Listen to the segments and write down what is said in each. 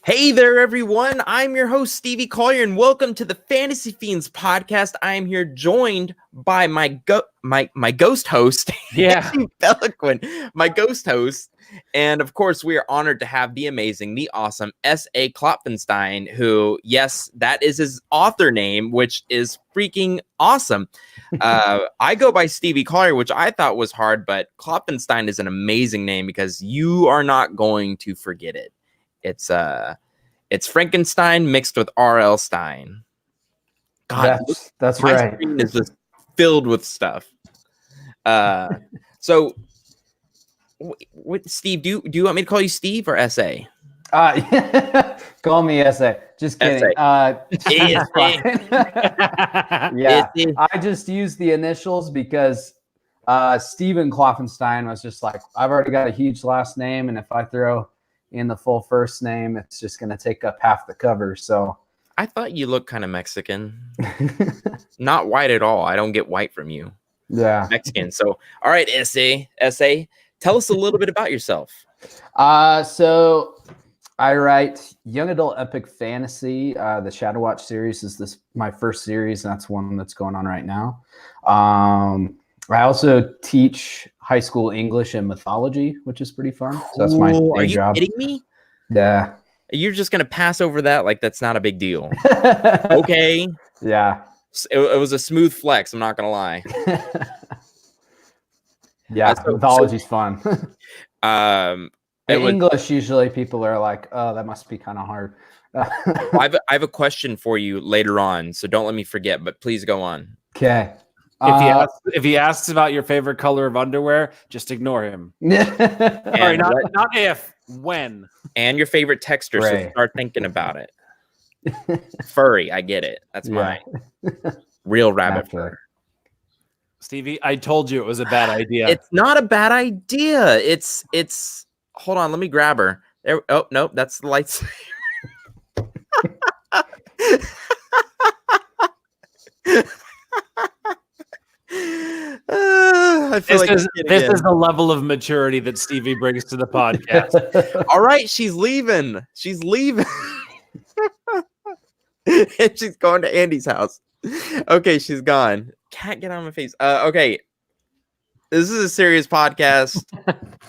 Hey there, everyone. I'm your host, Stevie Collier, and welcome to the Fantasy Fiends podcast. I am here joined by my ghost host, Andy Beliquin, my ghost host. And of course, we are honored to have the amazing, the awesome S.A. Klopfenstein, who, yes, that is his author name, which is freaking awesome. I go by Stevie Collier, which I thought was hard, but Klopfenstein is an amazing name because you are not going to forget it. It's Frankenstein mixed with R.L. Stein. God, that's my right. screen is just filled with stuff. So, Steve, do you want me to call you Steve or S.A.? Call me S.A. Just kidding. Yeah, I just used the initials because Stephen Klopfenstein was just like, I've already got a huge last name, and if I throw in the full first name, it's just going to take up half the cover. So I thought you looked kind of Mexican. Not white at all. I don't get white from you. Yeah. Mexican. So, all right, S.A., tell us a little bit about yourself. So I write young adult epic fantasy. The Shadow Watch series is my first series, and that's one that's going on right now. I also teach high school English and mythology, which is pretty fun. So that's my day Are you job. kidding me? Yeah. You're just going to pass over that like that's not a big deal. Okay. Yeah. It was a smooth flex. I'm not going to lie. Yeah. Mythology's fun. English, usually people are like, oh, that must be kind of hard. I have a question for you later on, so don't let me forget, but please go on. Okay. If he asks about your favorite color of underwear, just ignore him. Sorry, not if, when. And your favorite texture, so start thinking about it. Furry, I get it. That's mine. Real rabbit fur. Stevie, I told you it was a bad idea. It's not a bad idea. It's hold on, let me grab her. There, oh nope, that's the lights. I feel this is the level of maturity that Stevie brings to the podcast. All right, she's leaving. And she's going to Andy's house. Okay, she's gone. Can't get on my face. Okay. This is a serious podcast.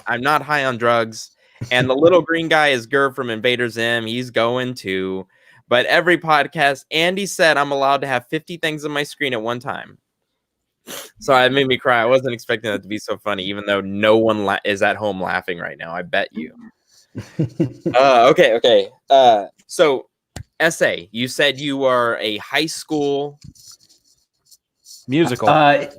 I'm not high on drugs. And the little green guy is Gur from Invader Zim. He's going to. But every podcast, Andy said I'm allowed to have 50 things on my screen at one time. So it made me cry. I wasn't expecting that to be so funny, even though no one is at home laughing right now. I bet you. Okay. So, S.A., you said you were a high school musical. High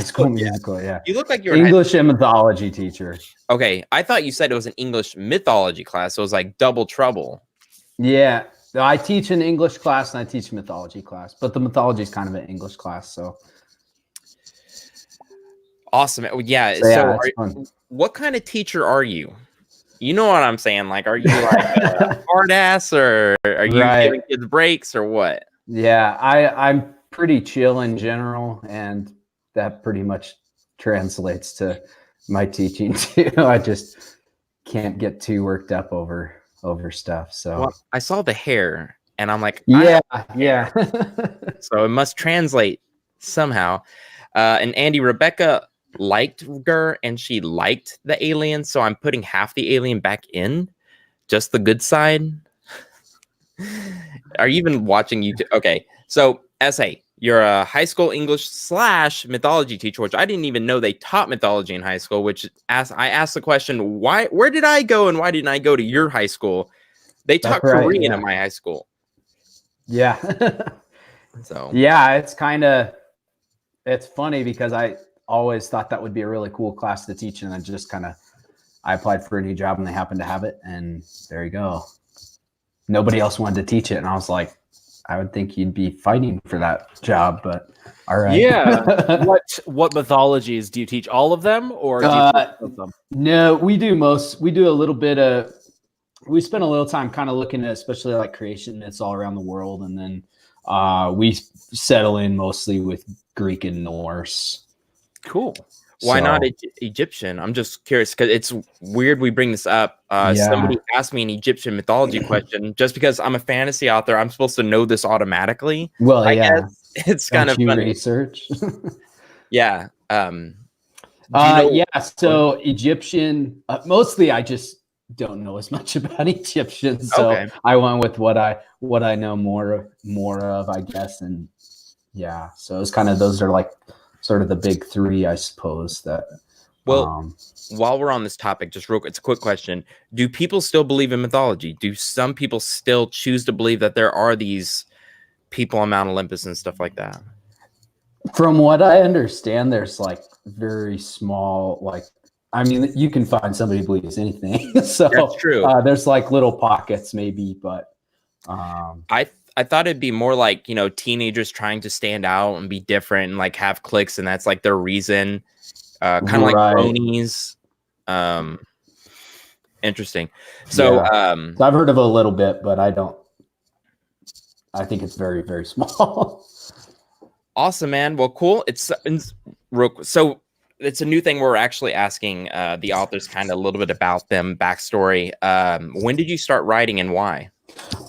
school musical, yeah. You look like you're English and mythology teacher. Okay, I thought you said it was an English mythology class, so it was like double trouble. Yeah, I teach an English class and I teach a mythology class, but the mythology is kind of an English class, so. Awesome. Yeah. What kind of teacher are you? You know what I'm saying? Like, are you like a hard ass, or are you giving kids breaks, or what? Yeah, I'm pretty chill in general, and that pretty much translates to my teaching too. I just can't get too worked up over stuff. So I saw the hair, and I'm like, yeah. So it must translate somehow. And Andy, Rebecca liked Gur, and she liked the alien, so I'm putting half the alien back in, just the good side. Are you even watching YouTube? Okay, so S.A., you're a high school English / mythology teacher, which I didn't even know they taught mythology in high school. Which I asked the question, where did I go, and why didn't I go to your high school? They taught Korean at my high school. Yeah. So yeah, it's funny because I always thought that would be a really cool class to teach, and I applied for a new job and they happened to have it, and there you go. Nobody else wanted to teach it, and I was like, I would think you'd be fighting for that job, but all right. Yeah. What mythologies do you teach? All of them, or do you teach some of them? No, we do a little bit of. We spend a little time kind of looking at, especially like creation myths all around the world, and then we settle in mostly with Greek and Norse. Cool. Why not Egyptian? I'm just curious because it's weird we bring this up. Somebody asked me an Egyptian mythology question. Just because I'm a fantasy author, I'm supposed to know this automatically. Well, I guess it's kind of funny. Research. Yeah. So Egyptian, mostly I just don't know as much about Egyptians. So I went with what I know more of, I guess. And yeah, so it's kind of, those are like sort of the big three, I suppose. That while we're on this topic, just real quick, it's a quick question. Do people still believe in mythology? Do some people still choose to believe that there are these people on Mount Olympus and stuff like that? From what I understand, there's like very small, like, I mean, you can find somebody who believes anything. So that's true. There's like little pockets maybe, but I thought it'd be more like, you know, teenagers trying to stand out and be different and like have cliques, and that's like their reason. Kind of like cronies. Interesting. So I've heard of a little bit, but I think it's very, very small. Awesome, man. Well, cool. So it's a new thing where we're actually asking the authors kind of a little bit about them, backstory. When did you start writing and why?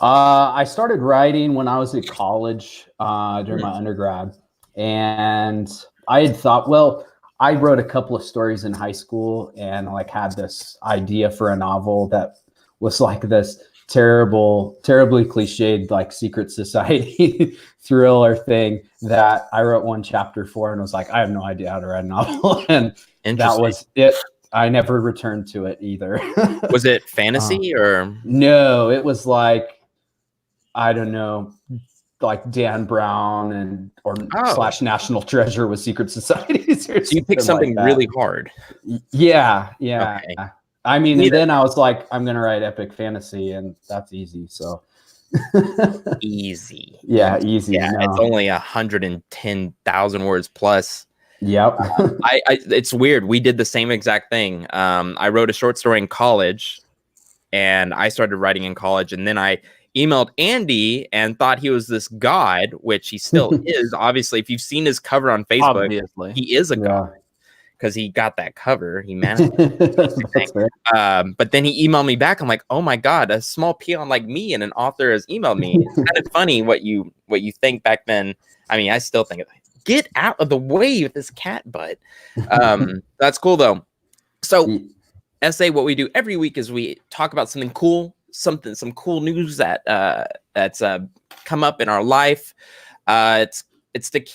I started writing when I was at college during my undergrad, and I had thought, well, I wrote a couple of stories in high school and like had this idea for a novel that was like this terribly cliched like secret society thriller thing that I wrote one chapter for, and was like, I have no idea how to write a novel. And that was it. I never returned to it either. Was it fantasy or? No, it was like, I don't know, like Dan Brown or / National Treasure with secret societies. Or so you picked something like really hard. Yeah. Okay. I mean, and then I was like, I'm going to write epic fantasy, and that's easy. So easy. Yeah, easy. Yeah, no. It's only 110,000 words plus. Yep. It's weird. We did the same exact thing. I wrote a short story in college, and I started writing in college, and then I emailed Andy and thought he was this god, which he still is. Obviously, if you've seen his cover on Facebook, he is a god because he got that cover. He managed it. But then he emailed me back. I'm like, oh my god, a small peon like me and an author has emailed me. It's kind of funny what you think back then. I mean, I still think of it. Get out of the way with this cat butt. That's cool though. So, SA, what we do every week is we talk about something cool, some cool news that's come up in our life. It's to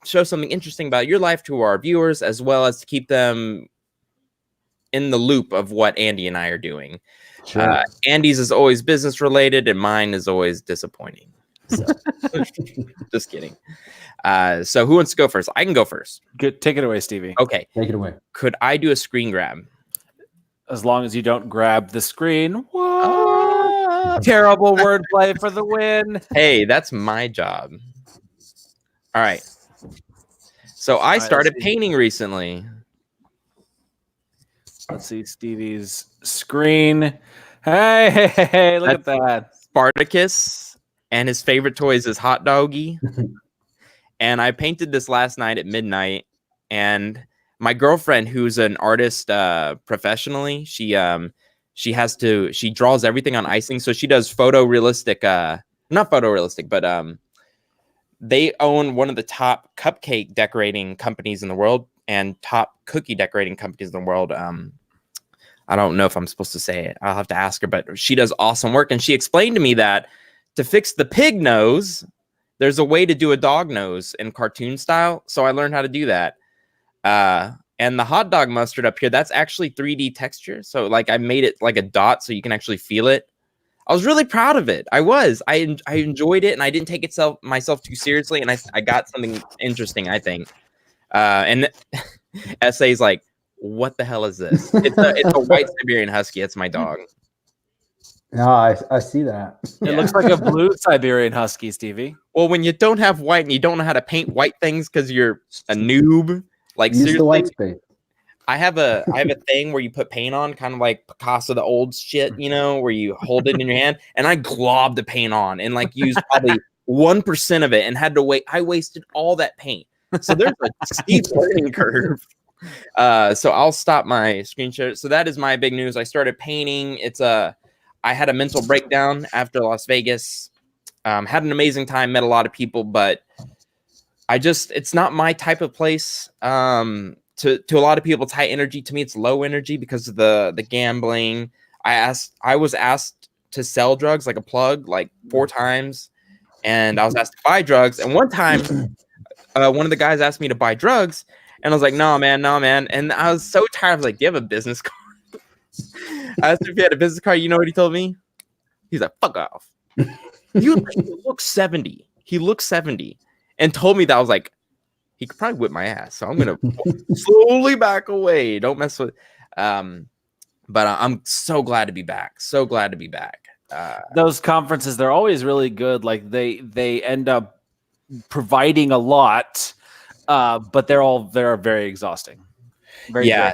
show something interesting about your life to our viewers, as well as to keep them in the loop of what Andy and I are doing. Sure. Andy's is always business related, and mine is always disappointing. So, just kidding. So who wants to go first? I can go first. Good. Take it away, Stevie. Okay. Take it away. Could I do a screen grab? As long as you don't grab the screen. What? Terrible wordplay for the win. Hey, that's my job. All right. So I started painting recently. Let's see Stevie's screen. Hey, look at that. Spartacus, and his favorite toy is his hot doggy. And I painted this last night at midnight, and my girlfriend, who's an artist professionally, she draws everything on icing. So she does not photorealistic, but they own one of the top cupcake decorating companies in the world and top cookie decorating companies in the world. I don't know if I'm supposed to say it. I'll have to ask her, but she does awesome work. And she explained to me that to fix the pig nose, there's a way to do a dog nose in cartoon style. So I learned how to do that. And the hot dog mustard up here, that's actually 3D texture. So like I made it like a dot so you can actually feel it. I was really proud of it. I enjoyed it, and I didn't take myself too seriously, and I got something interesting, I think. And SA's like, what the hell is this? It's a white Siberian Husky. It's my dog. No, I see that. It looks like a blue Siberian Husky, Stevie. Well, when you don't have white and you don't know how to paint white things because you're a noob, like use the white space. I have a thing where you put paint on, kind of like Picasso, the old shit, where you hold it in your hand, and I globbed the paint on and like used probably 1% of it and had to wait. I wasted all that paint. So there's a steep learning curve. So I'll stop my screen share. So that is my big news. I started painting. I had a mental breakdown after Las Vegas. Had an amazing time, met a lot of people, but it's not my type of place. To a lot of people, it's high energy. To me, it's low energy because of the gambling. I was asked to sell drugs, like a plug, like 4 times, and I was asked to buy drugs. And one time, one of the guys asked me to buy drugs, and I was like, no, man. And I was so tired. I was like, do you have a business card? I asked him if he had a business card. You know what he told me? He's like, fuck off. You look 70. He looks 70. And told me that. I was like, he could probably whip my ass. So I'm going to slowly back away. Don't mess with. But I'm so glad to be back. So glad to be back. Those conferences, they're always really good. Like they end up providing a lot, but they're very exhausting. Very yeah.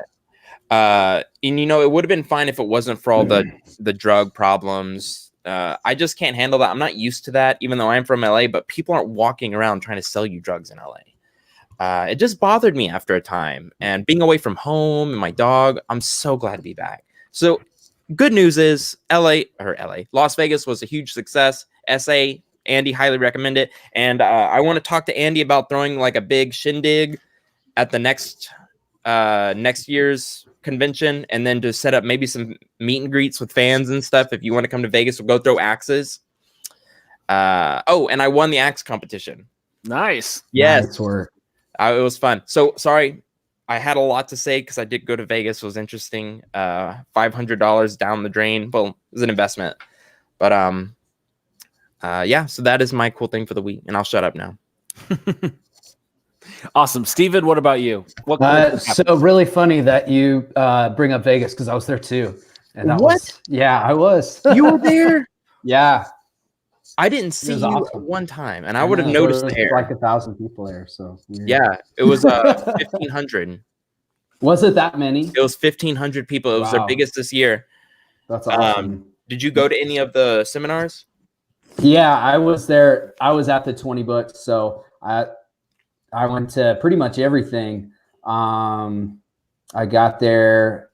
And it would have been fine if it wasn't for all the drug problems. I just can't handle that. I'm not used to that, even though I'm from LA, but people aren't walking around trying to sell you drugs in LA. It just bothered me after a time, and being away from home and my dog, I'm so glad to be back. So good news is Las Vegas was a huge success. SA, Andy, highly recommend it. And I want to talk to Andy about throwing like a big shindig at the next year's convention, and then to set up maybe some meet and greets with fans and stuff. If you want to come to Vegas, we'll go throw axes. And I won the axe competition. Nice. Yes. Nice work. It was fun. So sorry, I had a lot to say because I did go to Vegas. It was interesting. $500 down the drain. Well, it was an investment, but so that is my cool thing for the week, and I'll shut up now. Awesome. Steven, what about you? So really funny that you bring up Vegas, because I was there too. And I was. You were there? Yeah. I didn't see you awesome. One time, and I would have noticed there. Like 1,000 people there. So weird. Yeah, it was 1,500. Was it that many? It was 1,500 people. It was their biggest this year. That's awesome. Did you go to any of the seminars? Yeah, I was there. I was at the 20 books, so I went to pretty much everything. I got there.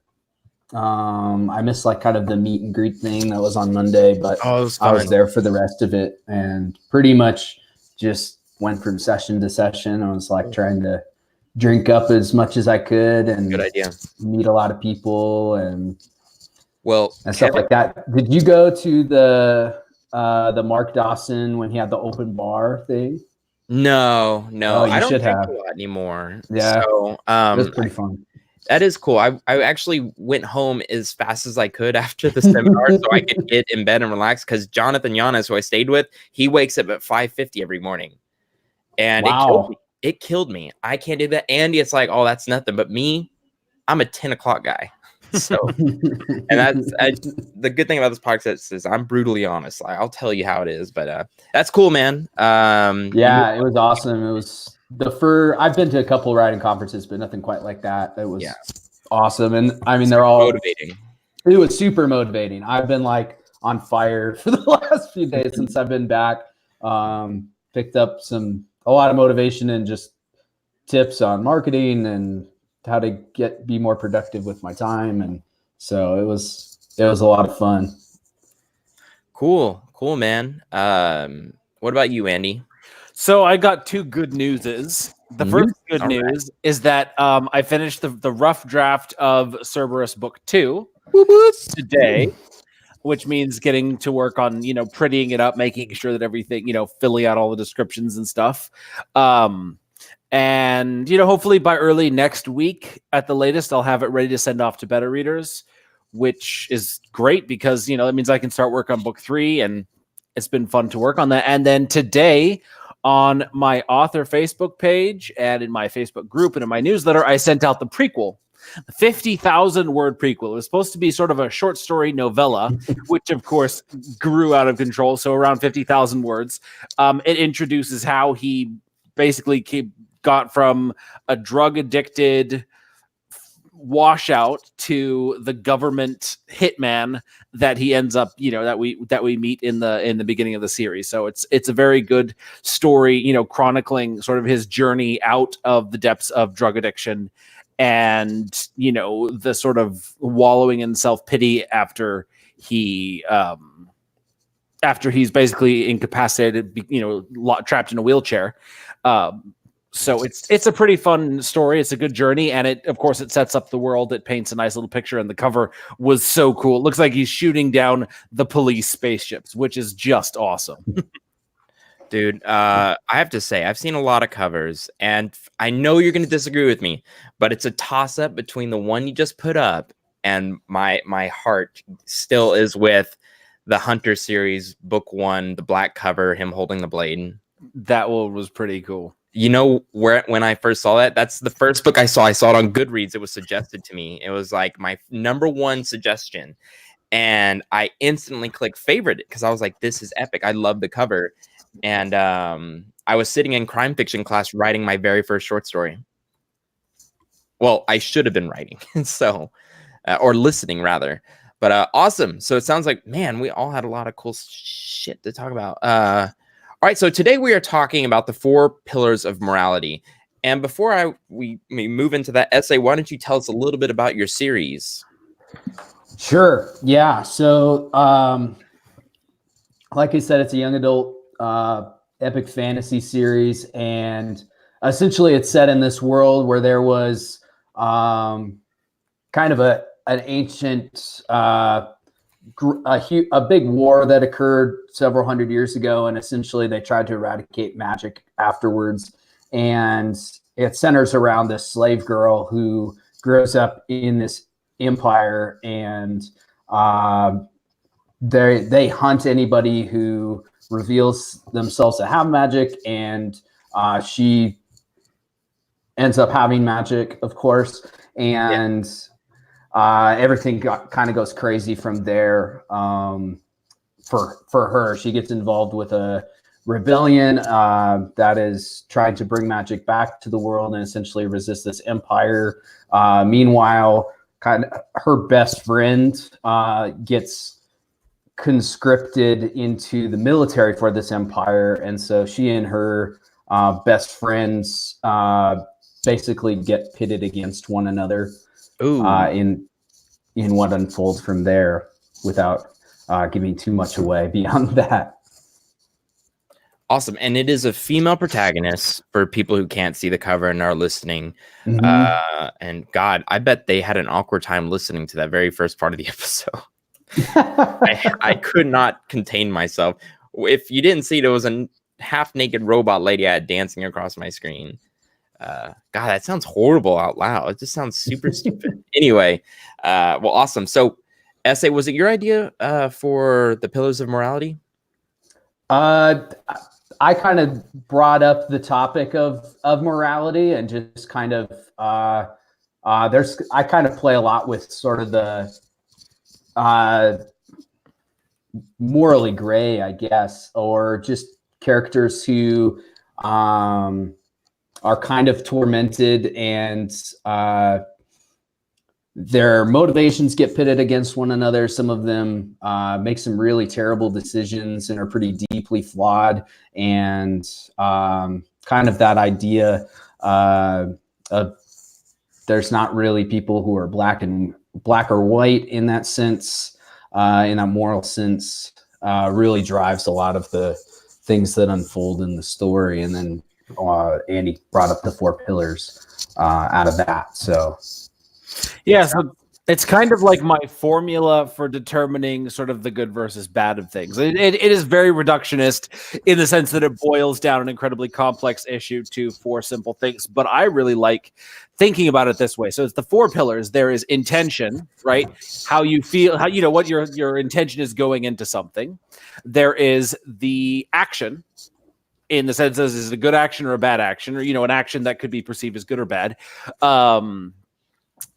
I missed like kind of the meet and greet thing that was on Monday, but I was there for the rest of it, and pretty much just went from session to session. I was like trying to drink up as much as I could and good idea. Meet a lot of people and stuff like that. Did you go to the Mark Dawson when he had the open bar thing? No, I don't should drink have a lot anymore. Yeah, so it was pretty fun. That is cool. I actually went home as fast as I could after the seminar so I could get in bed and relax, because Jonathan Yanes, who I stayed with, he wakes up at 5:50 every morning. And it killed me. I can't do that. Andy, it's like, oh, that's nothing. But me, I'm a 10 o'clock guy. So, and the good thing about this podcast is I'm brutally honest. I'll tell you how it is, but that's cool, man. It was awesome. It was I've been to a couple riding conferences, but nothing quite like that. It was awesome. And I mean, they're all motivating. It was super motivating. I've been like on fire for the last few days since I've been back. Picked up a lot of motivation and just tips on marketing and how to be more productive with my time. And so it was a lot of fun. Cool, man. What about you, Andy? So I got 2 good newses. The first good news is that I finished the rough draft of Cerberus Book 2 today, which means getting to work on, prettying it up, making sure that everything, filling out all the descriptions and stuff. And, hopefully by early next week at the latest, I'll have it ready to send off to beta readers, which is great because, that means I can start work on book 3, and it's been fun to work on that. And then today on my author Facebook page and in my Facebook group and in my newsletter, I sent out the prequel, the 50,000 word prequel. It was supposed to be sort of a short story novella, which of course grew out of control. So around 50,000 words. It introduces how he basically got from a drug addicted washout to the government hitman that he ends up, that we meet in the beginning of the series. So it's a very good story, chronicling sort of his journey out of the depths of drug addiction and the sort of wallowing in self-pity after he's basically incapacitated, trapped in a wheelchair. So it's a pretty fun story. It's a good journey, and it sets up the world. It paints a nice little picture, and the cover was so cool. It looks like he's shooting down the police spaceships, which is just awesome. Dude, I have to say, I've seen a lot of covers, and I know you're going to disagree with me, but it's a toss-up between the one you just put up, and my heart still is with the Hunter series, book 1, the black cover, him holding the blade. That one was pretty cool. When I first saw that, that's the first book I saw. I saw it on Goodreads. It was suggested to me. It was like my number 1 suggestion. And I instantly clicked favorite it because I was like, this is epic. I love the cover. And I was sitting in crime fiction class writing my very first short story. Well, I should have been writing. Or listening rather. But awesome. So it sounds like, man, we all had a lot of cool shit to talk about. All right, so today we are talking about the 4 pillars of morality. And before we move into that essay, why don't you tell us a little bit about your series? Sure. Yeah. So, like I said, it's a young adult epic fantasy series, and essentially it's set in this world where there was kind of an ancient a big war that occurred several hundred years ago, and essentially they tried to eradicate magic afterwards. And it centers around this slave girl who grows up in this empire, and they hunt anybody who reveals themselves to have magic, and she ends up having magic, of course, and everything kind of goes crazy from there. For her, she gets involved with a rebellion that is trying to bring magic back to the world and essentially resist this empire. Meanwhile, kind of her best friend gets conscripted into the military for this empire, and so she and her best friends basically get pitted against one another. In what unfolds from there, without giving too much away beyond that. Awesome. And it is a female protagonist for people who can't see the cover and are listening. Mm-hmm. And God, I bet they had an awkward time listening to that very first part of the episode. I could not contain myself. If you didn't see it, it was a half-naked robot lady I had dancing across my screen. God, that sounds horrible out loud. It just sounds super stupid. Anyway, well, awesome. So, Essay, was it your idea for the Pillars of Morality? I kind of brought up the topic of morality, and just kind of I kind of play a lot with sort of the morally gray, I guess, or just characters who are kind of tormented, and their motivations get pitted against one another. Some of them make some really terrible decisions and are pretty deeply flawed. And kind of that idea of there's not really people who are black or white in that sense, in a moral sense, really drives a lot of the things that unfold in the story. And then Andy brought up the 4 pillars out of that. So yeah, so it's kind of like my formula for determining sort of the good versus bad of things. It is very reductionist in the sense that it boils down an incredibly complex issue to 4 simple things. But I really like thinking about it this way. So it's the 4 pillars. There is intention, right? How you feel, what your intention is going into something. There is the action, in the sense of, is it a good action or a bad action, or, an action that could be perceived as good or bad.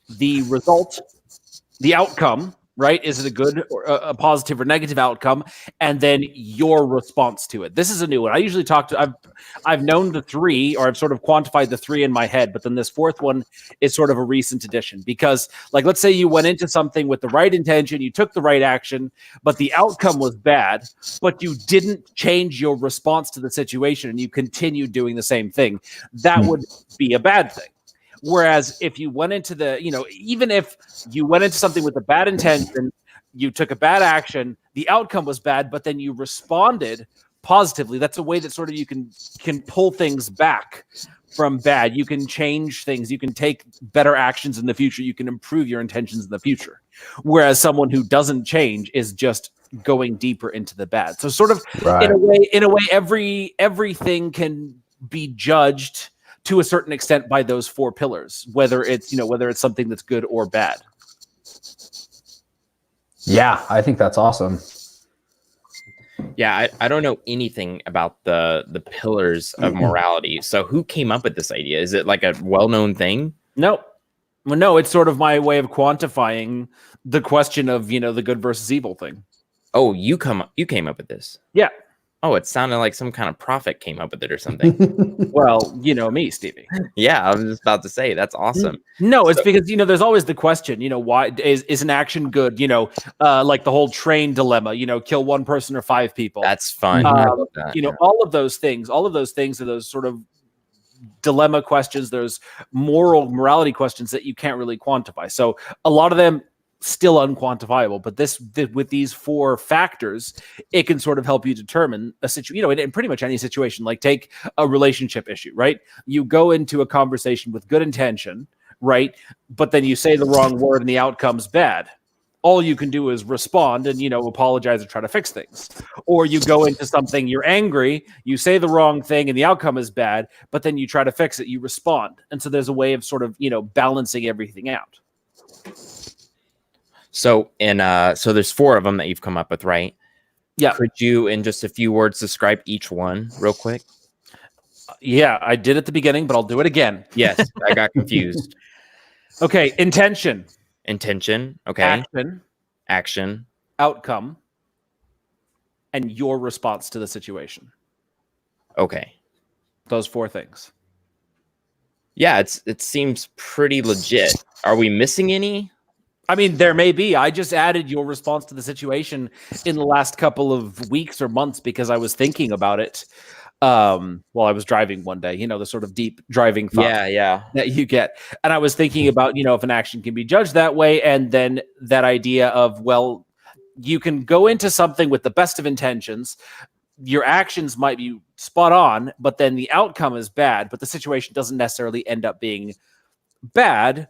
The result, the outcome, right? Is it a good or a positive or negative outcome? And then your response to it. This is a new one. I usually I've known the 3, or I've sort of quantified the 3 in my head, but then this 4th one is sort of a recent addition, because like, let's say you went into something with the right intention, you took the right action, but the outcome was bad, but you didn't change your response to the situation and you continued doing the same thing. That would be a bad thing. Whereas if you went into the, even if you went into something with a bad intention, you took a bad action, the outcome was bad, but then you responded positively. That's a way that sort of you can pull things back from bad. You can change things. You can take better actions in the future. You can improve your intentions in the future. Whereas someone who doesn't change is just going deeper into the bad. So sort of in a way, everything can be judged to a certain extent by those four pillars, whether it's something that's good or bad. Yeah, I think that's awesome. Yeah, I don't know anything about the pillars of morality. So who came up with this idea? Is it like a well-known thing? No. Well, no, it's sort of my way of quantifying the question of, the good versus evil thing. Oh, you came up with this? Yeah. Oh, it sounded like some kind of prophet came up with it or something. Well, you know me, Stevie. Yeah, I was just about to say that's awesome. No, it's because there's always the question, why is an action good? Like the whole train dilemma. Kill one person or five people. That's fun. I love that. All of those things are those sort of dilemma questions. There's morality questions that you can't really quantify. So a lot of them still unquantifiable, but with these four factors, it can sort of help you determine a situation, in pretty much any situation. Like take a relationship issue, right? You go into a conversation with good intention, right? But then you say the wrong word and the outcome's bad. All you can do is respond and, apologize or try to fix things. Or you go into something, you're angry, you say the wrong thing and the outcome is bad, but then you try to fix it, you respond. And so there's a way of sort of, balancing everything out. So so there's four of them that you've come up with, right? Yeah. Could you, in just a few words, describe each one real quick? Yeah, I did at the beginning, but I'll do it again. Yes, I got confused. Okay, intention. Okay. Action. Outcome. And your response to the situation. Okay. Those four things. Yeah, it seems pretty legit. Are we missing any? I mean, there may be. I just added your response to the situation in the last couple of weeks or months because I was thinking about it while I was driving one day, the sort of deep driving thought that you get. And I was thinking about, if an action can be judged that way. And then that idea of, well, you can go into something with the best of intentions. Your actions might be spot on, but then the outcome is bad, but the situation doesn't necessarily end up being bad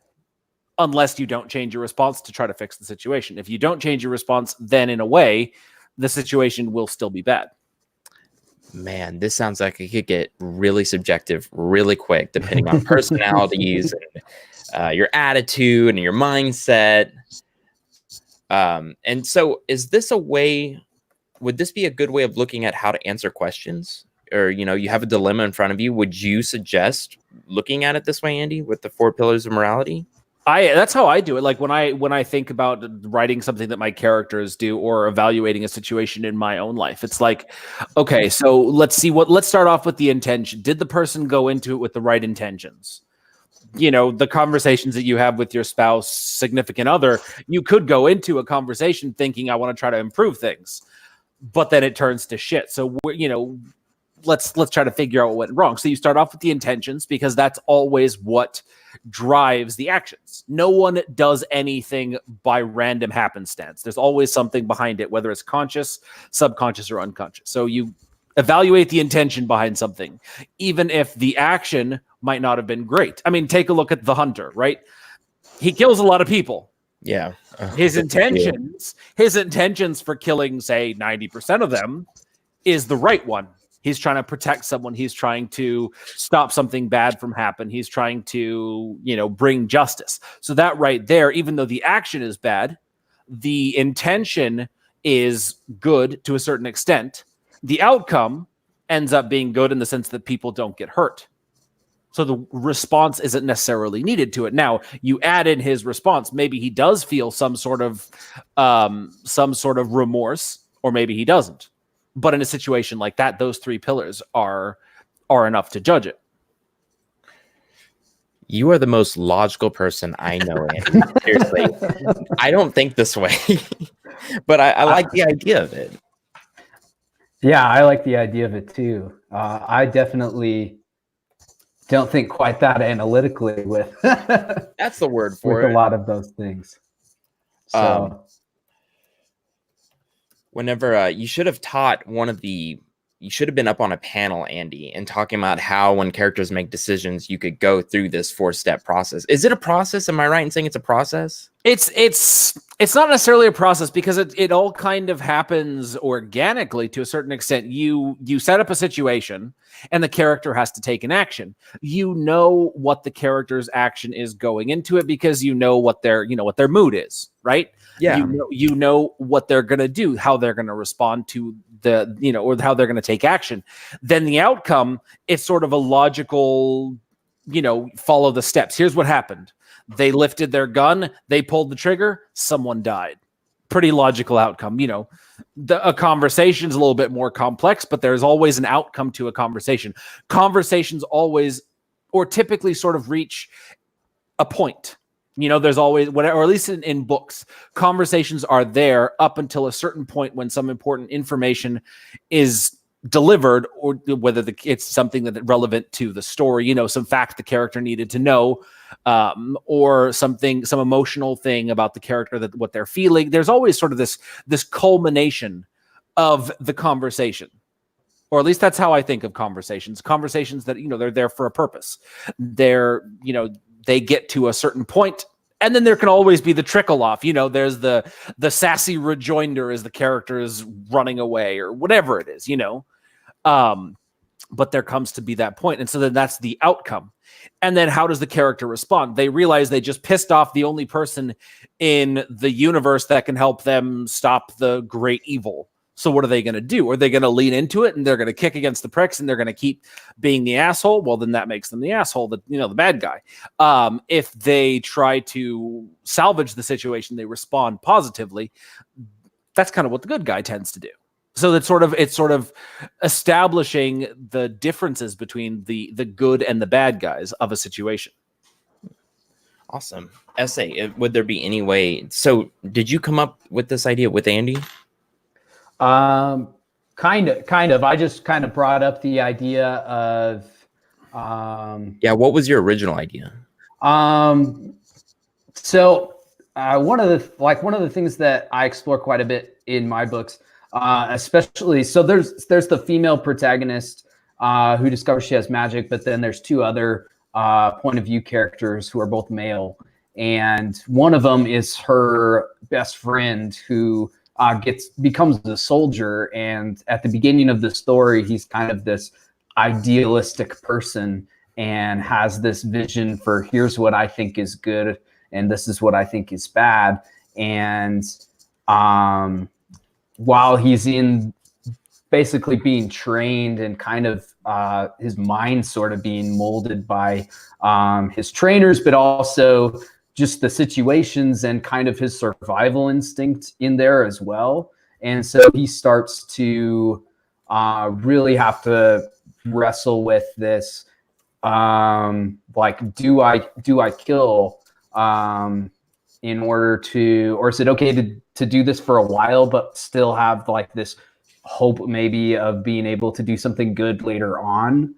unless you don't change your response to try to fix the situation. If you don't change your response, then in a way, the situation will still be bad. Man, this sounds like it could get really subjective really quick, depending on personalities and your attitude and your mindset. And so is this would this be a good way of looking at how to answer questions? Or, you have a dilemma in front of you. Would you suggest looking at it this way, Andy, with the four pillars of morality? That's how I do it. Like when I think about writing something that my characters do or evaluating a situation in my own life, it's like, okay, so let's start off with the intention. Did the person go into it with the right intentions? The conversations that you have with your spouse, significant other, you could go into a conversation thinking, I want to try to improve things, but then it turns to shit. So let's try to figure out what went wrong. So you start off with the intentions because that's always what drives the actions. No one does anything by random happenstance. There's always something behind it, whether it's conscious, subconscious, or unconscious. So you evaluate the intention behind something, even if the action might not have been great. I mean, take a look at the hunter, right? He kills a lot of people. Yeah. His intentions for killing, say, 90% of them is the right one. He's trying to protect someone. He's trying to stop something bad from happening. He's trying to, bring justice. So that right there, even though the action is bad, the intention is good to a certain extent. The outcome ends up being good in the sense that people don't get hurt. So the response isn't necessarily needed to it. Now, you add in his response. Maybe he does feel some sort of remorse, or maybe he doesn't. But in a situation like that, those three pillars are enough to judge it. You are the most logical person I know, Andy. Seriously. I don't think this way, but I like the idea of it. Yeah, I like the idea of it too. I definitely don't think quite that analytically with that's the word for with it. a lot of those things. So whenever you should have taught you should have been up on a panel, Andy, and talking about how when characters make decisions, you could go through this 4-step process. Is it a process? Am I right in saying it's a process? It's not necessarily a process because it all kind of happens organically to a certain extent. You set up a situation and the character has to take an action. You know what the character's action is going into it because you know what their mood is, right? Yeah. You know what they're going to do, how they're going to respond to or how they're going to take action. Then the outcome, it's sort of a logical, follow the steps. Here's what happened. They lifted their gun, they pulled the trigger, someone died. Pretty logical outcome. A conversation's a little bit more complex, but there's always an outcome to a conversation. Conversations always, or typically sort of reach a point. There's always, whatever, or at least in books, conversations are there up until a certain point when some important information is delivered, or whether it's something that is relevant to the story, some fact the character needed to know, or some emotional thing about the character, that what they're feeling. There's always sort of this culmination of the conversation. Or at least that's how I think of conversations that, they're there for a purpose. They get to a certain point, and then there can always be the trickle off. There's the sassy rejoinder as the character is running away or whatever it is, but there comes to be that point. And so then that's the outcome. And then how does the character respond? They realize they just pissed off the only person in the universe that can help them stop the great evil. So what are they going to do? Are they going to lean into it and they're going to kick against the pricks and they're going to keep being the asshole? Well, then that makes them the asshole, the bad guy. If they try to salvage the situation, they respond positively. That's kind of what the good guy tends to do. So it's sort of establishing the differences between the good and the bad guys of a situation. Awesome. Essay. Would there be any way? So did you come up with this idea with Andy? Kind of. I just kind of brought up the idea of, what was your original idea? So one of the things that I explore quite a bit in my books, especially, so there's the female protagonist, who discovers she has magic, but then there's two other, point of view characters who are both male. And one of them is her best friend who, becomes a soldier, and at the beginning of the story, he's kind of this idealistic person and has this vision for here's what I think is good and this is what I think is bad. And while he's in basically being trained and kind of his mind sort of being molded by his trainers, but also just the situations and kind of his survival instinct in there as well. And so he starts to really have to wrestle with this, do I kill in order to, or is it okay to do this for a while, but still have like this hope maybe of being able to do something good later on,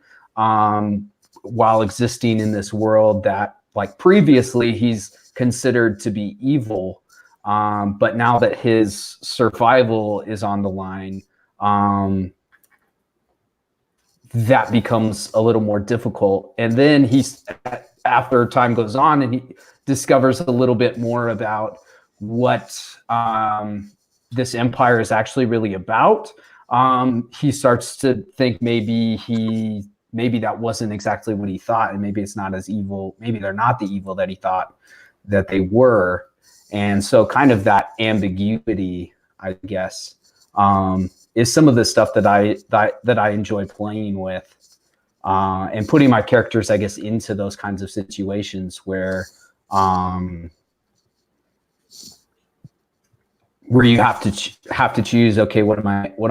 while existing in this world that, like, previously he's considered to be evil, but now that his survival is on the line, that becomes a little more difficult. And then after time goes on and he discovers a little bit more about what this empire is actually really about, he starts to think maybe that wasn't exactly what he thought, and maybe it's not as evil. Maybe they're not the evil that he thought that they were. And so kind of that ambiguity, I guess, is some of the stuff that I enjoy playing with, and putting my characters, I guess, into those kinds of situations where you have to choose, okay, what am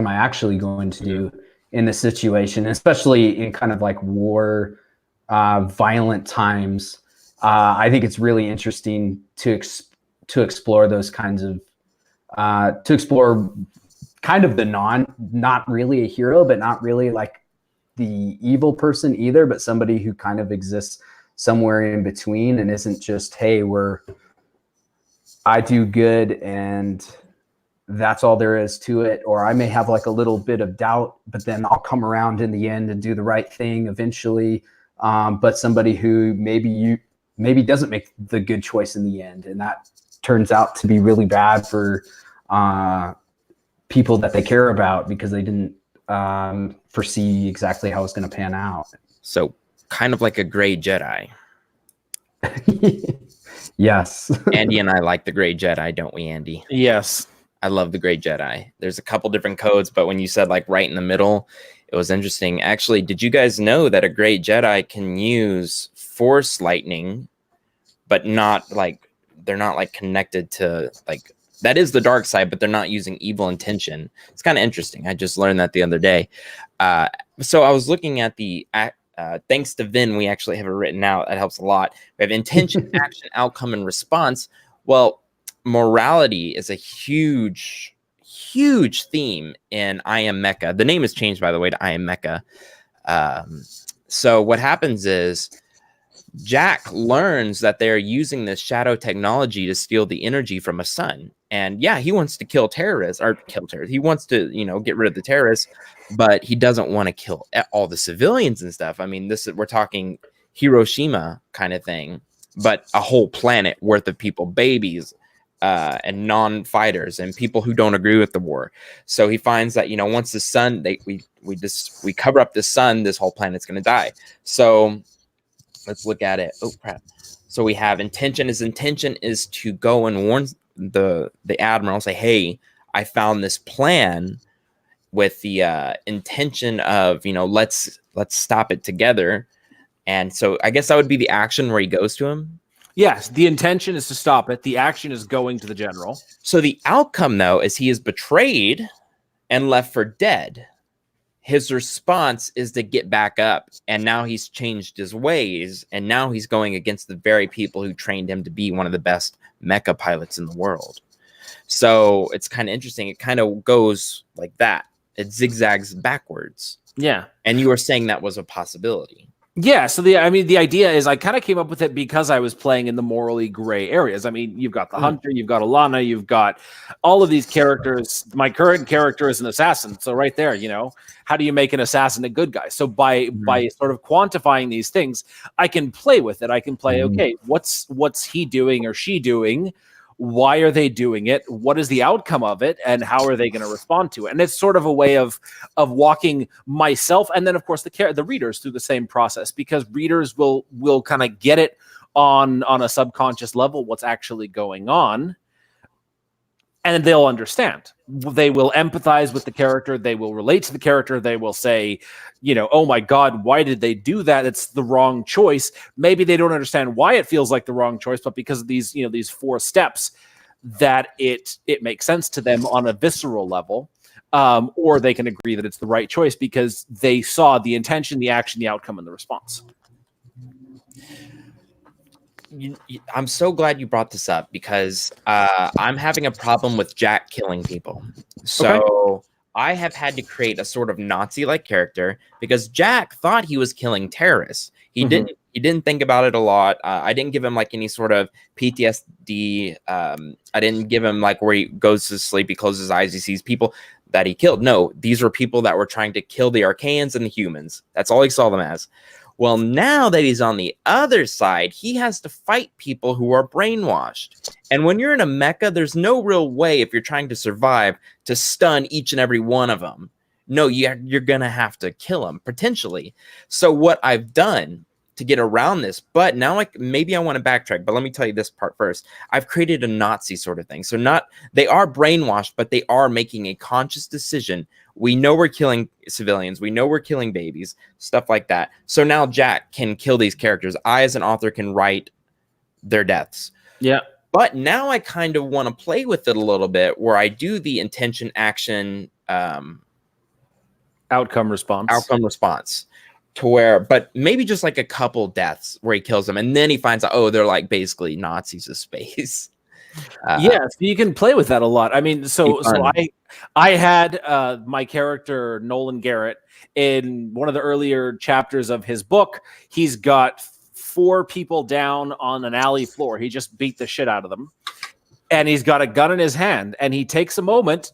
I actually going to do in this situation, especially in kind of like war, violent times. I think it's really interesting to explore those kinds of, to explore kind of the not really a hero, but not really like the evil person either, but somebody who kind of exists somewhere in between and isn't just, hey, I do good and that's all there is to it. Or I may have like a little bit of doubt, but then I'll come around in the end and do the right thing eventually. But somebody who maybe doesn't make the good choice in the end, and that turns out to be really bad for people that they care about because they didn't foresee exactly how it's going to pan out. So kind of like a gray Jedi. Yes. Andy and I like the gray Jedi, don't we, Andy? Yes. I love the gray Jedi. There's a couple different codes, but when you said like right in the middle, it was interesting. Actually, did you guys know that a gray Jedi can use force lightning, but not like, they're not like connected to like, that is the dark side, but they're not using evil intention. It's kind of interesting. I just learned that the other day. So I was looking at the, thanks to Vin, we actually have it written out. That helps a lot. We have intention, action, outcome, and response. Well, morality is a huge theme in I Am Mecha. The name is changed, by the way, to I Am Mecha. So what happens is Jack learns that they're using this shadow technology to steal the energy from a sun. And yeah, he wants to kill terrorists. He wants to, get rid of the terrorists, but he doesn't want to kill all the civilians and stuff. I mean, we're talking Hiroshima kind of thing, but a whole planet worth of people, babies, and non-fighters and people who don't agree with the war. So he finds that, once the sun, we cover up the sun, this whole planet's going to die. So let's look at it. Oh crap. So we have intention. His intention is to go and warn the admiral, say, hey, I found this plan with the intention of, let's stop it together. And so I guess that would be the action where he goes to him. Yes, the intention is to stop it. The action is going to the general. So the outcome, though, is he is betrayed and left for dead. His response is to get back up, and now he's changed his ways, and now he's going against the very people who trained him to be one of the best mecha pilots in the world. So it's kind of interesting. It kind of goes like that. It zigzags backwards. Yeah. And you were saying that was a possibility. Yeah, so the idea is I kind of came up with it because I was playing in the morally gray areas. I mean, you've got the Hunter, you've got Alana, you've got all of these characters. My current character is an assassin. So right there, how do you make an assassin a good guy? So by sort of quantifying these things, I can play with it. I can play, okay, what's he doing or she doing? Why are they doing it? What is the outcome of it? And how are they going to respond to it? And it's sort of a way of walking myself. And then, of course, the readers through the same process, because readers will kind of get it on a subconscious level, what's actually going on. And they'll understand. They will empathize with the character. They will relate to the character. They will say, oh my God, why did they do that? It's the wrong choice. Maybe they don't understand why it feels like the wrong choice, but because of these, these 4 steps, that it makes sense to them on a visceral level. Or they can agree that it's the right choice because they saw the intention, the action, the outcome, and the response. I'm so glad you brought this up because I'm having a problem with Jack killing people. So I have had to create a sort of Nazi-like character because Jack thought he was killing terrorists. He didn't think about it a lot. I didn't give him like any sort of PTSD. I didn't give him like where he goes to sleep, he closes his eyes, he sees people that he killed. No, these were people that were trying to kill the Archaeans and the humans. That's all he saw them as. Well, now that he's on the other side, he has to fight people who are brainwashed. And when you're in a mecha, there's no real way, if you're trying to survive, to stun each and every one of them. No, you're going to have to kill them, potentially. So what I've done to get around this, but now maybe I want to backtrack, but let me tell you this part first. I've created a Nazi sort of thing. So they are brainwashed, but they are making a conscious decision. We know we're killing civilians. We know we're killing babies, stuff like that. So now Jack can kill these characters. I, as an author, can write their deaths. Yeah. But now I kind of want to play with it a little bit where I do the intention, action, outcome response to where, but maybe just like a couple deaths where he kills them. And then he finds out, oh, they're like basically Nazis of space. Yeah, so you can play with that a lot. I mean, so I had my character Nolan Garrett in one of the earlier chapters of his book. He's got 4 people down on an alley floor. He just beat the shit out of them, and he's got a gun in his hand, and he takes a moment,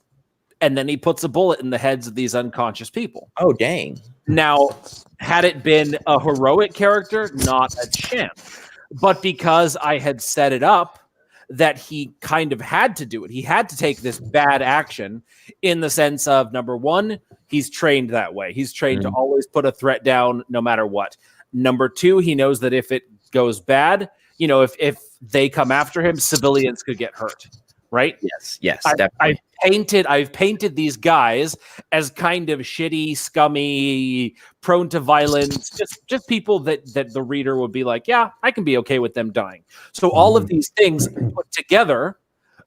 and then he puts a bullet in the heads of these unconscious people. Oh, dang! Now, had it been a heroic character, not a chance. But because I had set it up that he kind of had to do it, he had to take this bad action in the sense of, number one, he's trained that way. He's trained to always put a threat down no matter what. Number 2, he knows that if it goes bad, if they come after him, civilians could get hurt. Right? Yes, definitely. I've painted these guys as kind of shitty, scummy, prone to violence, just people that the reader would be like, yeah, I can be okay with them dying. So all of these things put together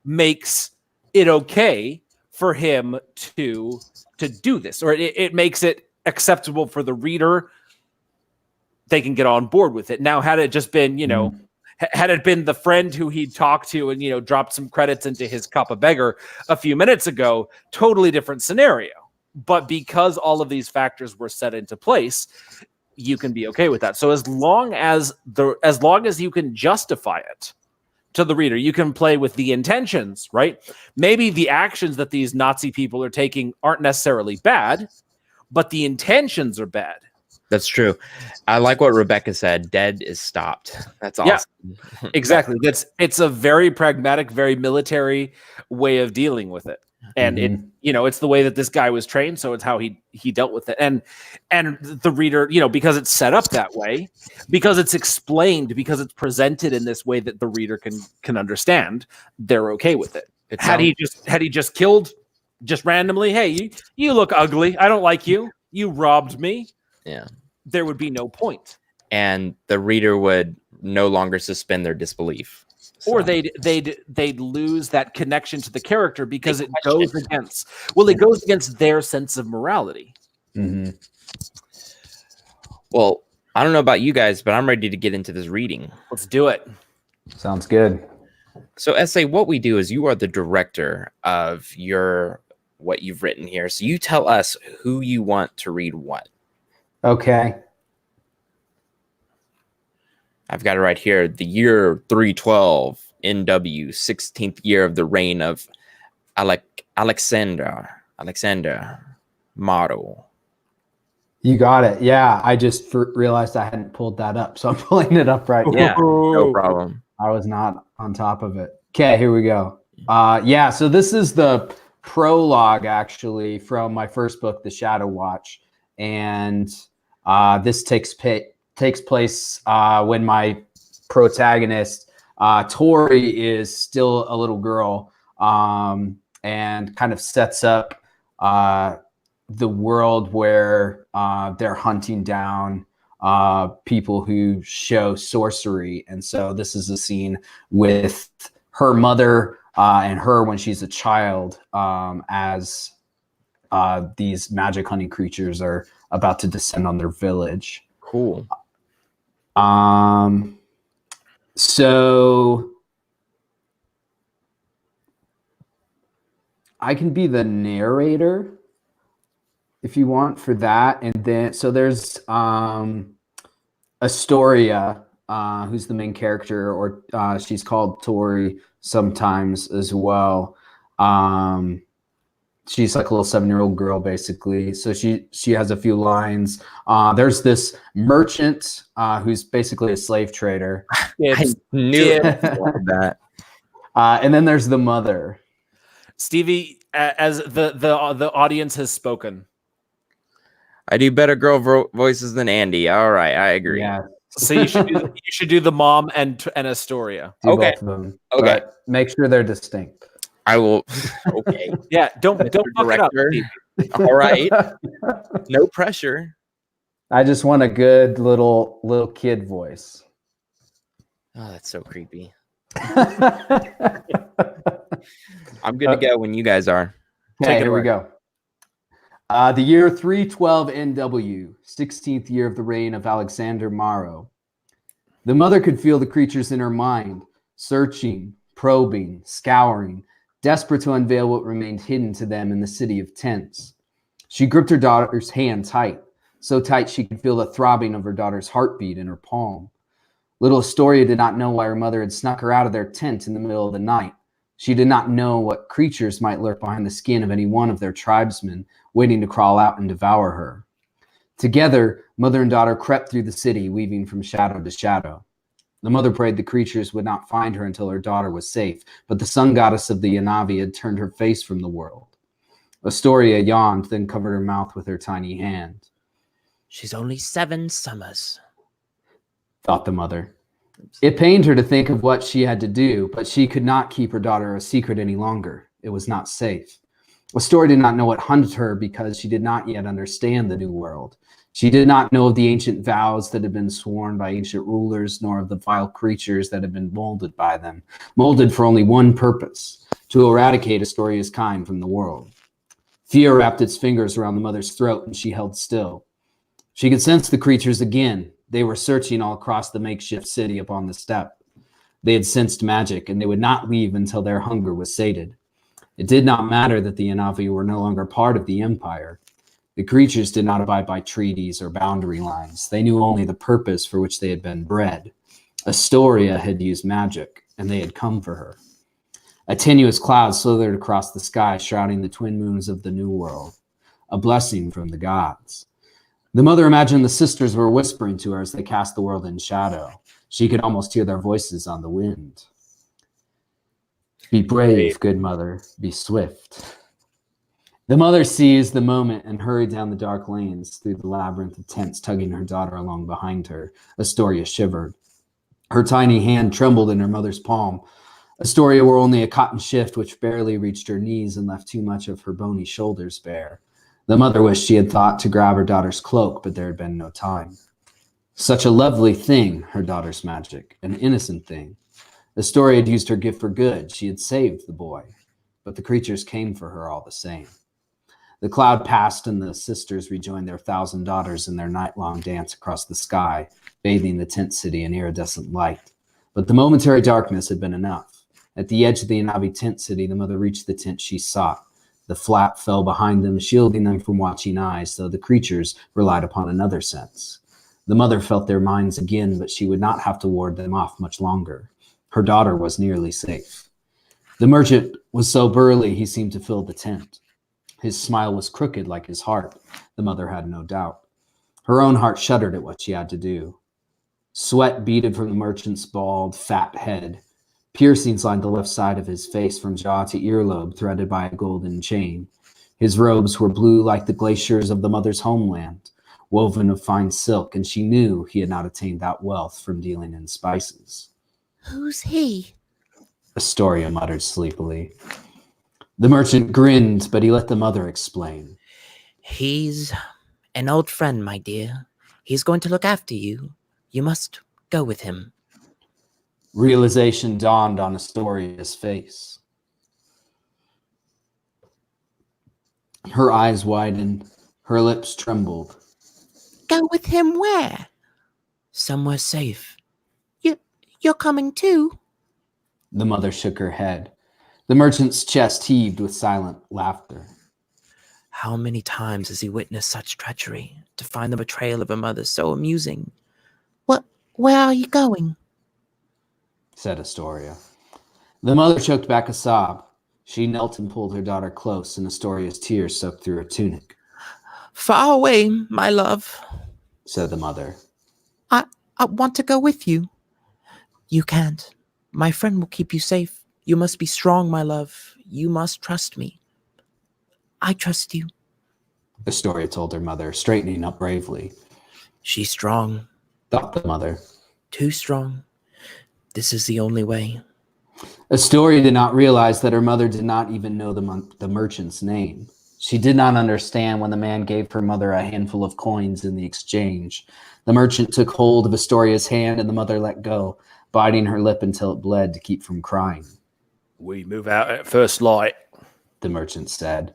makes it okay for him to do this, or it makes it acceptable for the reader. They can get on board with it. Now, had it just been, had it been the friend who he'd talked to and, dropped some credits into his cup of beggar a few minutes ago, totally different scenario. But because all of these factors were set into place, you can be okay with that. So as long as you can justify it to the reader, you can play with the intentions, right? Maybe the actions that these Nazi people are taking aren't necessarily bad, but the intentions are bad. That's true. I like what Rebecca said. Dead is stopped. That's awesome. Yeah, exactly. It's a very pragmatic, very military way of dealing with it. And it's the way that this guy was trained. So it's how he dealt with it. And the reader, because it's set up that way, because it's explained, because it's presented in this way that the reader can understand, they're okay with it. Had he just killed just randomly, hey, you look ugly. I don't like you. You robbed me. Yeah, there would be no point, and the reader would no longer suspend their disbelief, or they'd lose that connection to the character because it goes against their sense of morality. Well, I don't know about you guys, but I'm ready to get into this reading. Let's do it. Sounds good. So, S.A., what we do is you are the director of what you've written here. So you tell us who you want to read what. Okay. I've got it right here. The year 312, NW, 16th year of the reign of Alexander Maro. You got it. Yeah, I just realized I hadn't pulled that up, so I'm pulling it up right now. Yeah, no problem. I was not on top of it. Okay, here we go. So this is the prologue, actually, from my first book, The Shadow Watch. And this takes place when my protagonist, Tori, is still a little girl, and kind of sets up the world where they're hunting down people who show sorcery. And so this is a scene with her mother and her when she's a child, as these magic hunting creatures are about to descend on their village. Cool. So I can be the narrator if you want for that. And then, so there's Astoria, who's the main character, or she's called Tori sometimes as well. She's like a little 7-year-old girl, basically. So she has a few lines. There's this merchant who's basically a slave trader. I knew that. And then there's the mother. Stevie, as the audience has spoken. I do better girl voices than Andy. All right, I agree. Yeah. So you should do the mom and Astoria. Do both of them. Okay. But make sure they're distinct. I will. Okay. Yeah, don't fuck it up, Stevie. All right. No pressure. I just want a good little kid voice. Oh, that's so creepy. I'm good to go when you guys are. Okay, here we go. The year 312 NW, 16th year of the reign of Alexander Maro. The mother could feel the creatures in her mind, searching, probing, scouring, desperate to unveil what remained hidden to them in the city of tents. She gripped her daughter's hand tight, so tight she could feel the throbbing of her daughter's heartbeat in her palm. Little Astoria did not know why her mother had snuck her out of their tent in the middle of the night. She did not know what creatures might lurk behind the skin of any one of their tribesmen, waiting to crawl out and devour her. Together, mother and daughter crept through the city, weaving from shadow to shadow. The mother prayed the creatures would not find her until her daughter was safe, but the sun goddess of the Yanavi had turned her face from the world. Astoria yawned, then covered her mouth with her tiny hand. She's only 7 summers, thought the mother. It pained her to think of what she had to do, but she could not keep her daughter a secret any longer. It was not safe. Astoria did not know what hunted her because she did not yet understand the new world. She did not know of the ancient vows that had been sworn by ancient rulers, nor of the vile creatures that had been molded by them, molded for only one purpose, to eradicate Astoria's kind from the world. Fear wrapped its fingers around the mother's throat, and she held still. She could sense the creatures again. They were searching all across the makeshift city upon the steppe. They had sensed magic, and they would not leave until their hunger was sated. It did not matter that the Yanavi were no longer part of the empire. The creatures did not abide by treaties or boundary lines. They knew only the purpose for which they had been bred. Astoria had used magic, and they had come for her. A tenuous cloud slithered across the sky, shrouding the twin moons of the new world, a blessing from the gods. The mother imagined the sisters were whispering to her as they cast the world in shadow. She could almost hear their voices on the wind. Be brave, good mother. Be swift. The mother seized the moment and hurried down the dark lanes through the labyrinth of tents, tugging her daughter along behind her. Astoria shivered. Her tiny hand trembled in her mother's palm. Astoria wore only a cotton shift which barely reached her knees and left too much of her bony shoulders bare. The mother wished she had thought to grab her daughter's cloak, but there had been no time. Such a lovely thing, her daughter's magic, an innocent thing. Astoria had used her gift for good. She had saved the boy, but the creatures came for her all the same. The cloud passed, and the sisters rejoined their 1,000 daughters in their night-long dance across the sky, bathing the tent city in iridescent light. But the momentary darkness had been enough. At the edge of the Yanavi tent city, the mother reached the tent she sought. The flap fell behind them, shielding them from watching eyes, though the creatures relied upon another sense. The mother felt their minds again, but she would not have to ward them off much longer. Her daughter was nearly safe. The merchant was so burly he seemed to fill the tent. His smile was crooked like his heart, the mother had no doubt. Her own heart shuddered at what she had to do. Sweat beaded from the merchant's bald, fat head. Piercings lined the left side of his face from jaw to earlobe, threaded by a golden chain. His robes were blue like the glaciers of the mother's homeland, woven of fine silk, and she knew he had not attained that wealth from dealing in spices. Who's he? Astoria muttered sleepily. The merchant grinned, but he let the mother explain. He's an old friend, my dear. He's going to look after you. You must go with him. Realization dawned on Astoria's face. Her eyes widened, her lips trembled. Go with him where? Somewhere safe. You're coming too? The mother shook her head. The merchant's chest heaved with silent laughter. How many times has he witnessed such treachery? To find the betrayal of a mother so amusing. Where are you going? Said Astoria. The mother choked back a sob. She knelt and pulled her daughter close, and Astoria's tears soaked through her tunic. Far away, my love, said the mother. I want to go with you. You can't. My friend will keep you safe. You must be strong, my love. You must trust me. I trust you. Astoria told her mother, straightening up bravely. She's strong. Thought the mother. Too strong. This is the only way. Astoria did not realize that her mother did not even know the merchant's name. She did not understand when the man gave her mother a handful of coins in the exchange. The merchant took hold of Astoria's hand, and the mother let go, biting her lip until it bled to keep from crying. We move out at first light, the merchant said.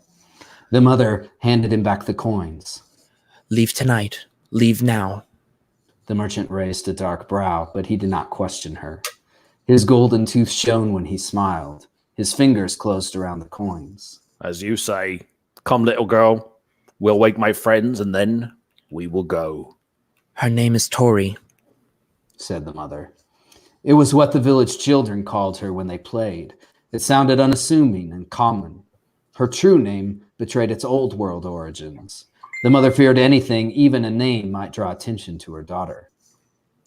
The mother handed him back the coins. Leave tonight. Leave now. The merchant raised a dark brow, but he did not question her. His golden tooth shone when he smiled. His fingers closed around the coins. As you say, come, little girl. We'll wake my friends, and then we will go. Her name is Tori, said the mother. It was what the village children called her when they played. It sounded unassuming and common. Her true name betrayed its old world origins. The mother feared anything, even a name, might draw attention to her daughter.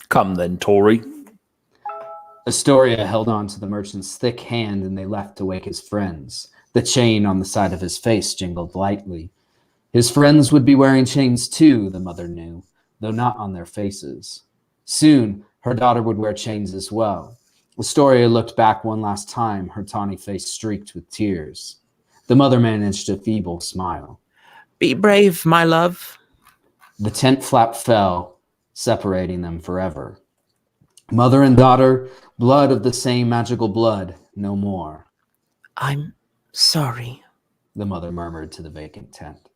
Come then, Tori. Astoria held on to the merchant's thick hand, and they left to wake his friends. The chain on the side of his face jingled lightly. His friends would be wearing chains too, the mother knew, though not on their faces. Soon, her daughter would wear chains as well. Astoria looked back one last time, her tawny face streaked with tears. The mother managed a feeble smile. Be brave, my love. The tent flap fell, separating them forever. Mother and daughter, blood of the same magical blood, no more. I'm sorry, the mother murmured to the vacant tent.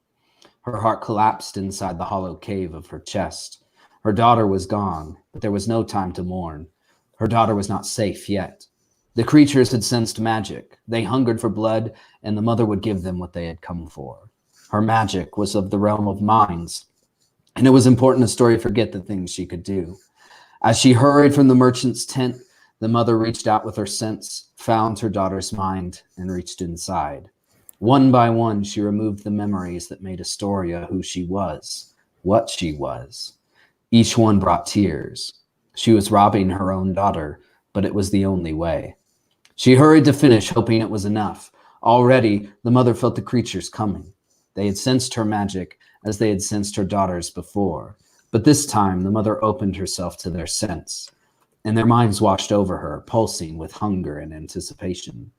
Her heart collapsed inside the hollow cave of her chest. Her daughter was gone, but there was no time to mourn. Her daughter was not safe yet. The creatures had sensed magic. They hungered for blood, and the mother would give them what they had come for. Her magic was of the realm of minds, and it was important Astoria forget the things she could do. As she hurried from the merchant's tent, the mother reached out with her sense, found her daughter's mind, and reached inside. One by one, she removed the memories that made Astoria who she was, what she was. Each one brought tears. She was robbing her own daughter, but it was the only way. She hurried to finish, hoping it was enough. Already, the mother felt the creatures coming. They had sensed her magic as they had sensed her daughter's before. But this time, the mother opened herself to their sense, and their minds washed over her, pulsing with hunger and anticipation.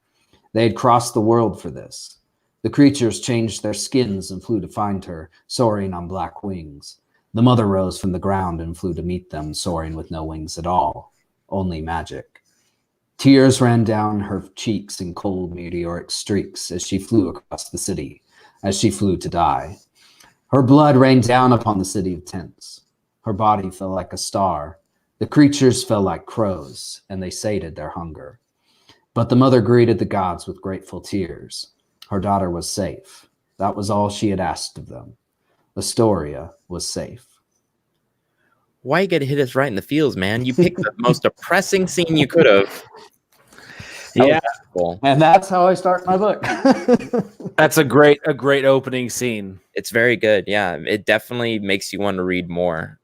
They had crossed the world for this. The creatures changed their skins and flew to find her, soaring on black wings. The mother rose from the ground and flew to meet them, soaring with no wings at all, only magic. Tears ran down her cheeks in cold meteoric streaks as she flew across the city, as she flew to die. Her blood rained down upon the city of tents. Her body fell like a star. The creatures fell like crows, and they sated their hunger. But the mother greeted the gods with grateful tears. Her daughter was safe. That was all she had asked of them. Astoria was safe. Why you gotta hit us right in the feels, man? You picked the most depressing scene you could have. Yeah, cool. And that's how I start my book. That's a great opening scene. It's very good. Yeah, it definitely makes you want to read more.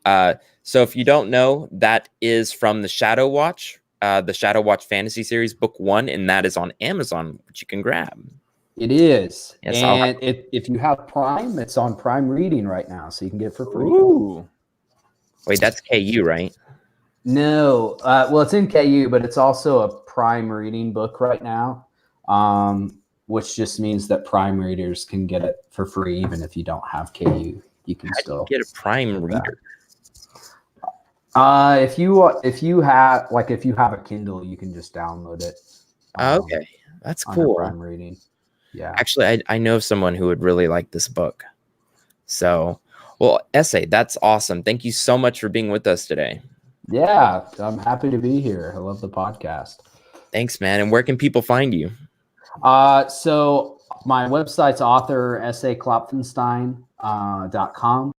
So if you don't know, that is from the Shadow Watch fantasy series, book 1, and that is on Amazon, which you can grab. It is. Yes, and if you have Prime, it's on Prime Reading right now, so you can get it for free. Ooh. Wait, that's KU, right? No. Well, it's in KU, but it's also a Prime Reading book right now, which just means that Prime readers can get it for free, even if you don't have KU. You can still get a Prime reader. If you have a Kindle, you can just download it. Okay, that's cool. Prime Reading. Yeah. Actually, I know someone who would really like this book. So, well, Essay, that's awesome. Thank you so much for being with us today. Yeah, I'm happy to be here. I love the podcast. Thanks, man. And where can people find you? So my website's author.klopfenstein.com.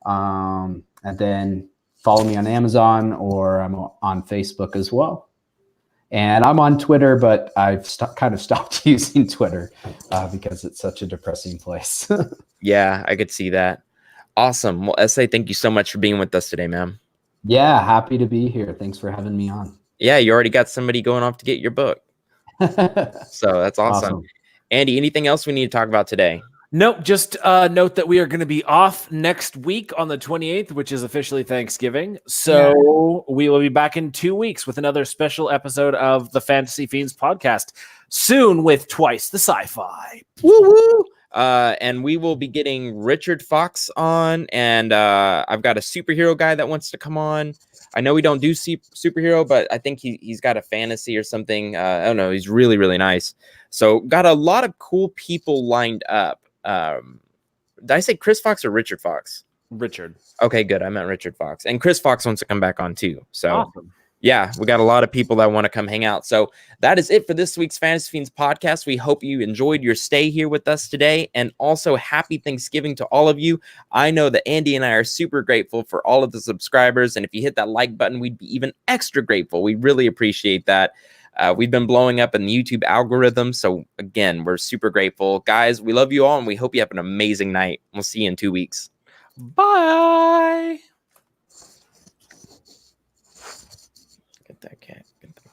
And then follow me on Amazon, or I'm on Facebook as well. And I'm on Twitter, but I've kind of stopped using Twitter because it's such a depressing place. Yeah, I could see that. Awesome. Well, Essay, thank you so much for being with us today, man. Yeah, happy to be here. Thanks for having me on. Yeah, you already got somebody going off to get your book. So that's awesome. Andy, anything else we need to talk about today? Nope. Just note that we are going to be off next week on the 28th, which is officially Thanksgiving. So we will be back in 2 weeks with another special episode of the Fantasy Fiends podcast, soon with twice the sci-fi. Woo woo! And we will be getting Richard Fox on, and I've got a superhero guy that wants to come on. I know we don't do superhero, but I think he's got a fantasy or something. I don't know. He's really, really nice. So got a lot of cool people lined up. Did I say Chris Fox or Richard Fox? Richard. Okay, good. I meant Richard Fox. And Chris Fox wants to come back on too. So awesome. yeah, we got a lot of people that want to come hang out. So that is it for this week's Fantasy Fiends podcast. We hope you enjoyed your stay here with us today. And also happy Thanksgiving to all of you. I know that Andy and I are super grateful for all of the subscribers. And if you hit that like button, we'd be even extra grateful. We really appreciate that. We've been blowing up in the YouTube algorithm. So again, we're super grateful. Guys, we love you all and we hope you have an amazing night. We'll see you in 2 weeks. Bye. Get that cat. Get that